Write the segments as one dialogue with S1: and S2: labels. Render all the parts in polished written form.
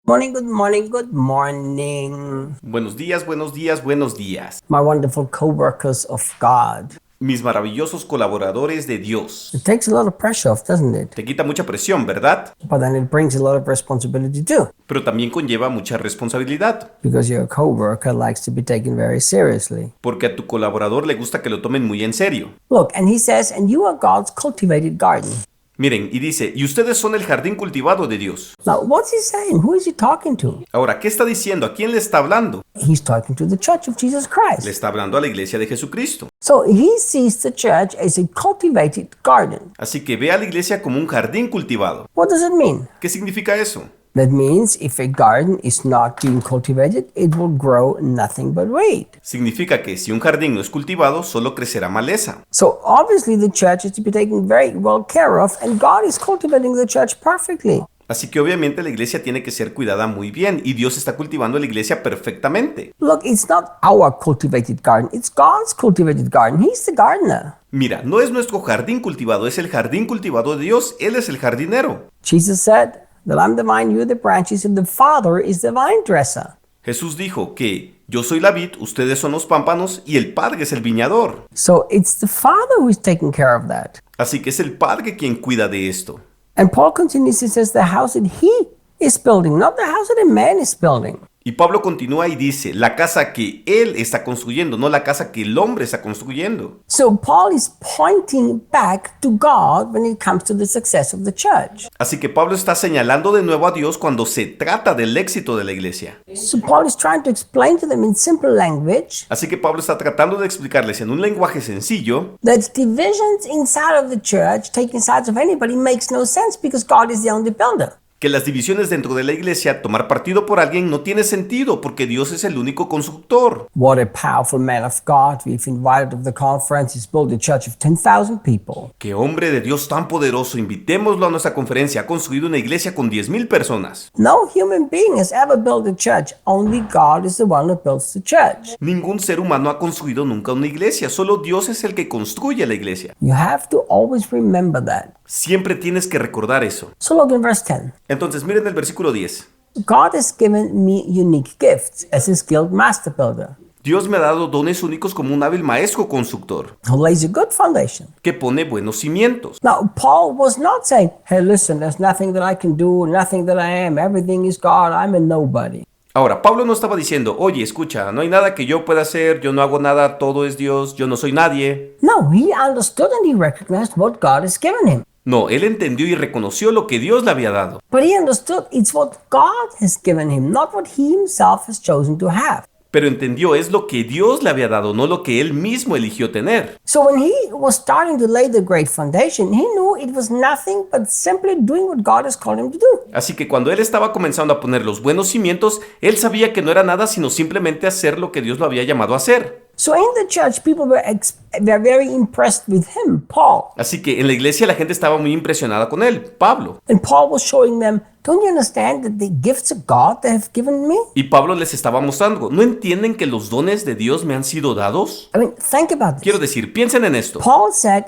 S1: Morning, good morning, good morning.
S2: Buenos días, buenos días, buenos días.
S1: My wonderful co-workers of God.
S2: Mis maravillosos colaboradores de Dios.
S1: It takes a lot of pressure off, doesn't it?
S2: Te quita mucha presión, ¿verdad?
S1: But then it brings a lot of responsibility too.
S2: Pero también conlleva mucha responsabilidad.
S1: Because your co-worker likes to be taken very seriously.
S2: Porque a tu colaborador le gusta que lo tomen muy en serio.
S1: Look, and he says, and you are God's cultivated garden.
S2: Miren, y dice, y ustedes son el jardín cultivado de Dios.
S1: Now, what's he saying? Who is he talking to?
S2: Ahora, ¿qué está diciendo? ¿A quién le está hablando?
S1: He's talking to the church of Jesus
S2: Le
S1: Christ.
S2: está hablando a la iglesia de Jesucristo.
S1: So he sees the church as a cultivated garden.
S2: Así que ve a la iglesia como un jardín cultivado.
S1: What does it mean?
S2: ¿Qué significa eso?
S1: That means if a garden is not being cultivated, it will grow nothing but weed.
S2: Significa que si un jardín no es cultivado, solo crecerá maleza.
S1: So obviously the church is to be taken very well care of, and God is cultivating the church perfectly.
S2: Así que obviamente la iglesia tiene que ser cuidada muy bien y Dios está cultivando la iglesia perfectamente.
S1: Look, it's not our cultivated garden, it's God's cultivated garden. He's the gardener.
S2: Mira, no es nuestro jardín cultivado, es el jardín cultivado de Dios. Él es el jardinero.
S1: Jesus said that I'm the vine, you're the branches, and the Father is the vine dresser.
S2: Jesús dijo que yo soy la vid, ustedes son los pámpanos y el Padre es el viñador.
S1: So it's the Father who's taking care of that.
S2: Así que es el Padre quien cuida de esto.
S1: And Paul continues, he says, the house that he is building, not the house that a man is building.
S2: Y Pablo continúa y dice, la casa que él está construyendo, no la casa que el hombre está construyendo.
S1: So Paul is pointing back to God when it comes to the success of the church.
S2: Así que Pablo está señalando de nuevo a Dios cuando se trata del éxito de la iglesia.
S1: So Paul is trying to explain to them in simple language
S2: Así que Pablo está tratando de explicarles en un lenguaje sencillo
S1: that divisions inside of the church, taking sides of anybody, makes no sense because God is the only builder.
S2: que las divisiones dentro de la iglesia, tomar partido por alguien no tiene sentido porque Dios es el único constructor.
S1: What a powerful man of God we've invited to the conference. He's built a church of 10,000 people.
S2: Qué hombre de Dios tan poderoso, invitémoslo a nuestra conferencia. Ha construido una iglesia con 10,000 personas.
S1: No human being has ever built a church. Only God is the one that builds the church.
S2: Ningún ser humano ha construido nunca una iglesia, solo Dios es el que construye la iglesia.
S1: You have to always remember that.
S2: Siempre tienes que recordar eso.
S1: So look in verse 10.
S2: Entonces miren el versículo 10.
S1: God has given me unique gifts as a skilled master builder
S2: Dios me ha dado dones únicos como un hábil maestro constructor,
S1: who lays a good foundation.
S2: que pone buenos cimientos.
S1: Now, Paul was not saying, hey, listen, there's nothing that I can do, nothing that I am, everything is God, I'm a nobody.
S2: Ahora, Pablo no estaba diciendo, oye, escucha, no hay nada que yo pueda hacer, yo no hago nada, todo es Dios, yo no soy nadie.
S1: No, he understood and he recognized what God has given him.
S2: No, él entendió y reconoció lo que Dios le había dado.
S1: But he understood it's what God has given him, not what he himself has chosen to have.
S2: Pero entendió es lo que Dios le había dado, no lo que él mismo eligió tener.
S1: So when he was starting to lay the great foundation, he knew it was nothing but simply doing what God has called him to do.
S2: Así que cuando él estaba comenzando a poner los buenos cimientos, él sabía que no era nada sino simplemente hacer lo que Dios lo había llamado a hacer.
S1: So in the church, people were very impressed with him, Paul.
S2: Así que en la iglesia la gente estaba muy impresionada con él, Pablo.
S1: And Paul was showing them, don't you understand that the gifts of God they have given me?
S2: Y Pablo les estaba mostrando, ¿no entienden que los dones de Dios me han sido dados?
S1: I mean, think about this.
S2: Quiero decir, piensen en esto.
S1: Paul said,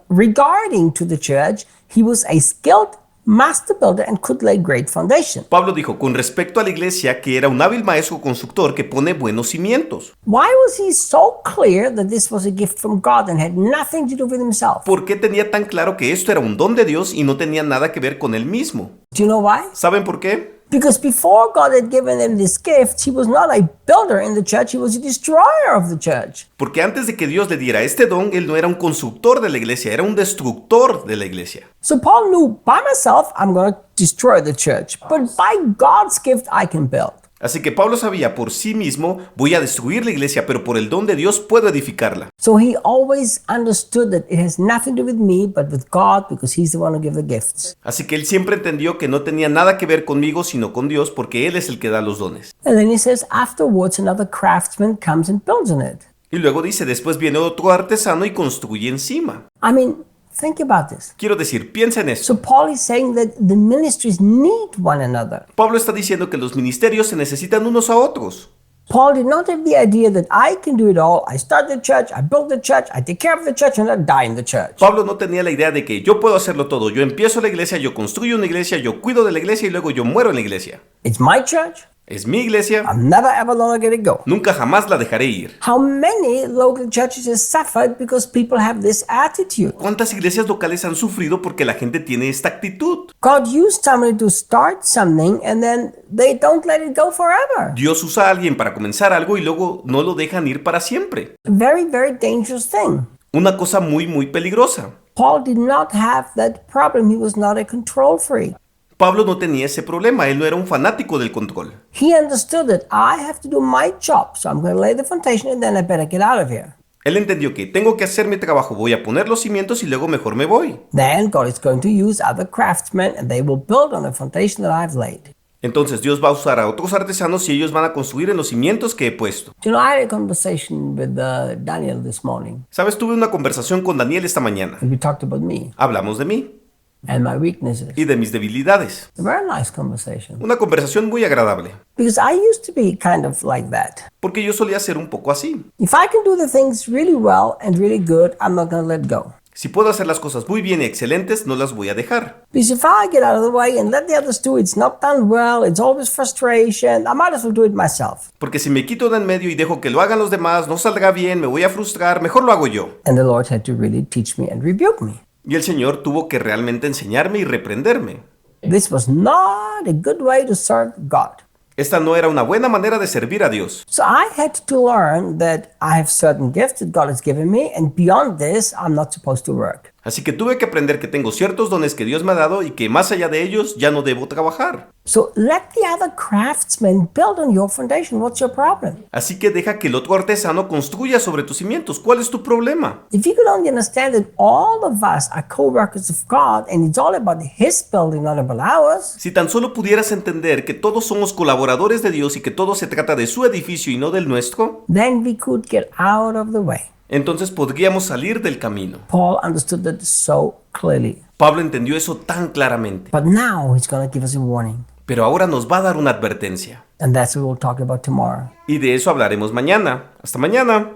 S1: regarding to the church, he was a skilled master builder and could lay great foundation.
S2: Pablo dijo con respecto a la iglesia que era un hábil maestro constructor que pone buenos cimientos.
S1: Why was he so clear that this was a gift from God and had nothing to do with himself?
S2: ¿Por qué tenía tan claro que esto era un don de Dios y no tenía nada que ver con él mismo?
S1: Do you know why?
S2: ¿Saben por qué?
S1: Because before God had given him this gift, he was not a builder in the church, he was a destroyer of the church.
S2: Porque antes de que Dios le diera este don, él no era un constructor de la iglesia, era un destructor de la iglesia.
S1: So Paul knew, by myself, I'm going to destroy the church. But by God's gift, I can build.
S2: Así que Pablo sabía por sí mismo, voy a destruir la iglesia, pero por el don de Dios puedo edificarla.
S1: So he always understood that it has nothing to do with me, but with God, because he's the one who gives the gifts.
S2: Así que él siempre entendió que no tenía nada que ver conmigo, sino con Dios, porque él es el que da los dones.
S1: And then he says, afterwards, another craftsman comes and builds on it.
S2: Y luego dice, después viene otro artesano y construye encima.
S1: I mean, think about this.
S2: Quiero decir, piensa en esto.
S1: So Paul is saying that the ministries need one another.
S2: Pablo está diciendo que los ministerios se necesitan unos a otros.
S1: Paul did not have the idea that I can do it all. I start the church, I build the church, I take care of the church, and I die in the church.
S2: Pablo no tenía la idea de que yo puedo hacerlo todo. Yo empiezo la iglesia, yo construyo una iglesia, yo cuido de la iglesia y luego yo muero en la iglesia.
S1: It's my church.
S2: Es mi iglesia.
S1: I'm never ever gonna let it go.
S2: Nunca jamás la dejaré ir.
S1: How many local churches have suffered because people have this attitude?
S2: ¿Cuántas iglesias locales han sufrido porque la gente tiene esta actitud?
S1: God used somebody to start something and then they don't let it go forever.
S2: Dios usa a alguien para comenzar algo y luego no lo dejan ir para siempre.
S1: Very, very dangerous thing.
S2: Una cosa muy, muy peligrosa.
S1: Paul did not have that problem. He was not a control freak.
S2: Pablo no tenía ese problema, él no era un fanático del control.
S1: He understood that I have to do my job, so I'm going to lay the foundation and then I better get out of here.
S2: Él entendió que tengo que hacer mi trabajo, voy a poner los cimientos y luego mejor me voy.
S1: Then God is going to use other craftsmen and they will build on the foundation that I've laid.
S2: Entonces Dios va a usar a otros artesanos y ellos van a construir en los cimientos que he puesto.
S1: You know, I had a conversation with Daniel this morning.
S2: Sabes, tuve una conversación con Daniel esta mañana.
S1: We talked about me
S2: Hablamos de mí
S1: and my weaknesses.
S2: y de mis debilidades.
S1: A very nice conversation.
S2: Una conversación muy agradable,
S1: Because I used to be kind of like that.
S2: porque yo solía ser un poco así.
S1: If I can do the things really well and really good, I'm not going to let go.
S2: Si puedo hacer las cosas muy bien y excelentes, no las voy a dejar.
S1: Because if I get out of the way and let the others do it, it's not done well, it's always frustration, I might as well do it myself.
S2: Porque si me quito de en medio y dejo que lo hagan los demás, no saldrá bien, me voy a frustrar, mejor lo hago yo.
S1: And the Lord had to really teach me and rebuke me.
S2: Y el Señor tuvo que realmente enseñarme y reprenderme.
S1: This was not a good way to serve God.
S2: Esta no era una buena manera de servir a Dios.
S1: So I had to learn that I have certain gifts that God has given me, and beyond this, I'm not supposed to work.
S2: Así que tuve que aprender que tengo ciertos dones que Dios me ha dado y que más allá de ellos ya no debo trabajar.
S1: So let the other craftsmen build on your foundation. What's your problem?
S2: Así que deja que el otro artesano construya sobre tus cimientos. ¿Cuál es tu problema?
S1: If you could only understand that all of us are co-workers of God and it's all about His building, not about ours,
S2: Si tan solo pudieras entender que todos somos colaboradores de Dios y que todo se trata de su edificio y no del nuestro,
S1: then we could get out of the way.
S2: entonces podríamos salir del camino.
S1: Paul understood that so clearly.
S2: Pablo entendió eso tan claramente.
S1: But now he's going to give us a warning.
S2: Pero ahora nos va a dar una advertencia.
S1: And that's what we'll talk about tomorrow.
S2: Y de eso hablaremos mañana. Hasta mañana.